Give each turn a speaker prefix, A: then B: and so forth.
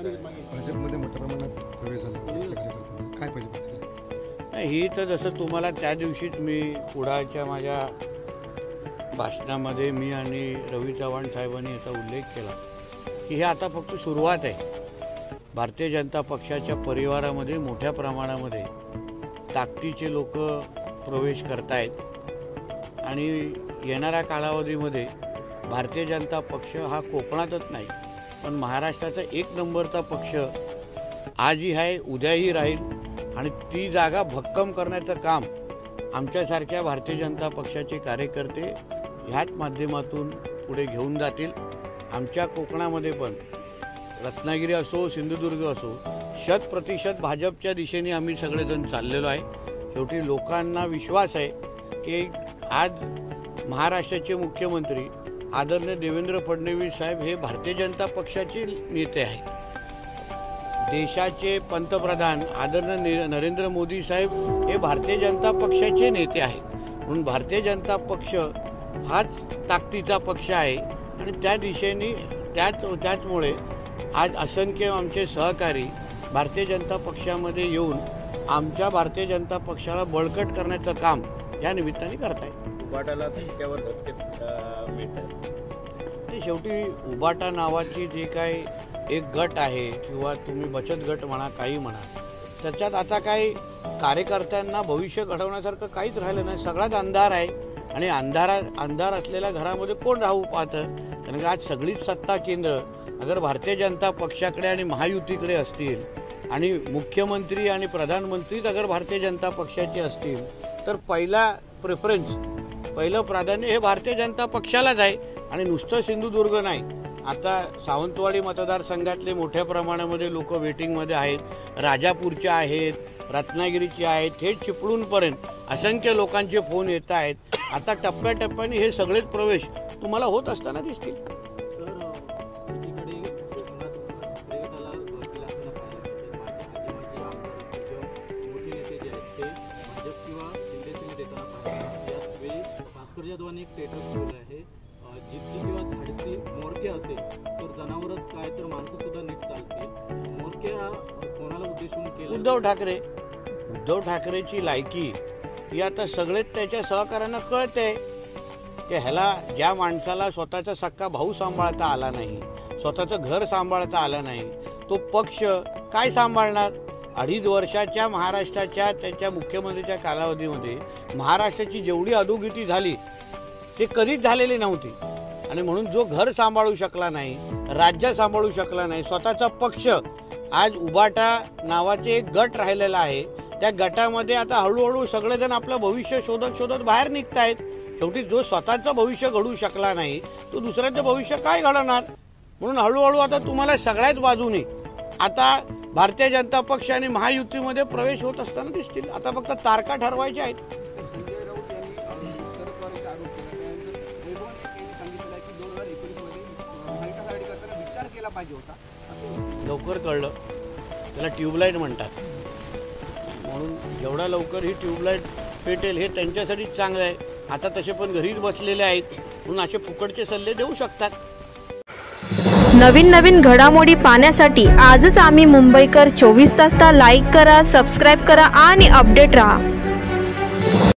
A: भाजपमध्ये मोठ्या प्रमाणात प्रवेश झाला कार्यकर्त्यांचा, काय पहिली प्रतिक्रिया?
B: ही तर जसं तुम्हाला त्या दिवशीच मी पुढाच्या माझ्या भाषणामध्ये मी आणि रवी चव्हाण साहेबांनी याचा उल्लेख केला की हे आता फक्त सुरुवात आहे। भारतीय जनता पक्षाच्या परिवारामध्ये मोठ्या प्रमाणामध्ये ताकदीचे लोक प्रवेश करतायत आणि येणाऱ्या कालावधीमध्ये भारतीय जनता पक्ष हा कोकणातच नाही पण महाराष्ट्राचा एक नंबरचा पक्ष आजही आहे, उद्याही राहील आणि ती जागा भक्कम करण्याचं काम आमच्यासारख्या भारतीय जनता पक्षाचे कार्यकर्ते ह्याच माध्यमातून पुढे घेऊन जातील। आमच्या कोकणामध्ये पण रत्नागिरी असो सिंधुदुर्ग असो 100% भाजपच्या दिशेने आम्ही सगळेजण चाललेलो आहे। शेवटी लोकांना विश्वास आहे की आज महाराष्ट्राचे मुख्यमंत्री आदरणीय देवेंद्र फडणवीस साहेब हे भारतीय जनता पक्षाचे नेते आहेत। देशाचे पंतप्रधान आदरणीय नरेंद्र मोदी साहेब हे भारतीय जनता पक्षाचे नेते आहेत। म्हणून भारतीय जनता पक्ष हाच ताकदीचा पक्ष आहे आणि त्या दिशेने त्याचमुळे आज असंख्य आमचे सहकारी भारतीय जनता पक्षामध्ये येऊन आमच्या भारतीय जनता पक्षाला बळकट करण्याचं काम या निमित्ताने करतायत।
C: उबाटाला धक्क्यावर धक्के मिळतात।
B: शेवटी उबाटा नावाची जे काही एक गट आहे किंवा तुम्ही बचत गट म्हणा काही म्हणा त्याच्यात आता काही कार्यकर्त्यांना भविष्य घडवण्यासारखं काहीच राहिलं नाही। सगळाच अंधार आहे आणि अंधार असलेल्या घरामध्ये कोण राहू पाहतं? कारण की आज सगळीच सत्ता केंद्र अगर भारतीय जनता पक्षाकडे आणि महायुतीकडे असतील आणि मुख्यमंत्री आणि प्रधानमंत्रीच अगर भारतीय जनता पक्षाचे असतील तर पहिलं प्राधान्य हे भारतीय जनता पक्षालाच आहे। आणि नुसतं सिंधुदुर्ग नाही, आता सावंतवाडी मतदारसंघातले मोठ्या प्रमाणामध्ये लोक वेटिंगमध्ये आहेत, राजापूरचे आहेत, रत्नागिरीचे आहेत, थेट चिपळूणपर्यंत असंख्य लोकांचे फोन येत आहेत। आता टप्प्याटप्प्याने हे सगळेच प्रवेश तुम्हाला होत असताना दिसतील।
C: एक स्टेटस ठेवलं आहे, जितकी किंवा धाडसी मोरके असेल तर जनावरच काय तर माणसं सुद्धा नीट चालतील। मोरक्या कोणाला उद्देशून केलं?
B: उद्धव ठाकरेची लायकी ही आता सगळेच त्याच्या सहकार्यांना कळते की ह्याला ज्या माणसाला स्वतःचा सक्का भाऊ सांभाळता आला नाही, स्वतःचं घर सांभाळता आलं नाही, तो पक्ष काय सांभाळणार? 2.5 वर्षाच्या महाराष्ट्राच्या त्याच्या मुख्यमंत्रीच्या कालावधीमध्ये महाराष्ट्राची जेवढी अधोगती झाली ते कधीच झालेली नव्हती। आणि म्हणून जो घर सांभाळू शकला नाही, राज्य सांभाळू शकला नाही, स्वतःचा पक्ष आज उबाटा नावाचे एक गट राहिलेला आहे, त्या गटामध्ये आता हळूहळू सगळेजण आपलं भविष्य शोधत बाहेर निघतायत। शेवटी जो स्वतःचं भविष्य घडू शकला नाही तो दुसऱ्याचं भविष्य काय घडवणार? म्हणून हळूहळू आता तुम्हाला सगळ्याच बाजूने आता भारतीय जनता पक्ष आणि महायुतीमध्ये प्रवेश होत असताना दिसतील। आता फक्त तारखा ठरवायच्या आहेत। लवकर कळलं, त्याला ट्यूबलाईट म्हणतात। म्हणून जेवढा लवकर ही ट्यूबलाईट पेटेल हे त्यांच्यासाठी चांगलं आहे। आता तसे पण घरीच बसलेले आहेत म्हणून असे फुकटचे सल्ले देऊ शकतात।
D: नवीन घडामोडी पाहण्यासाठी आजच आम्ही मुंबईकर 24 तासला लाईक करा, सबस्क्राईब करा आणि अपडेट रहा।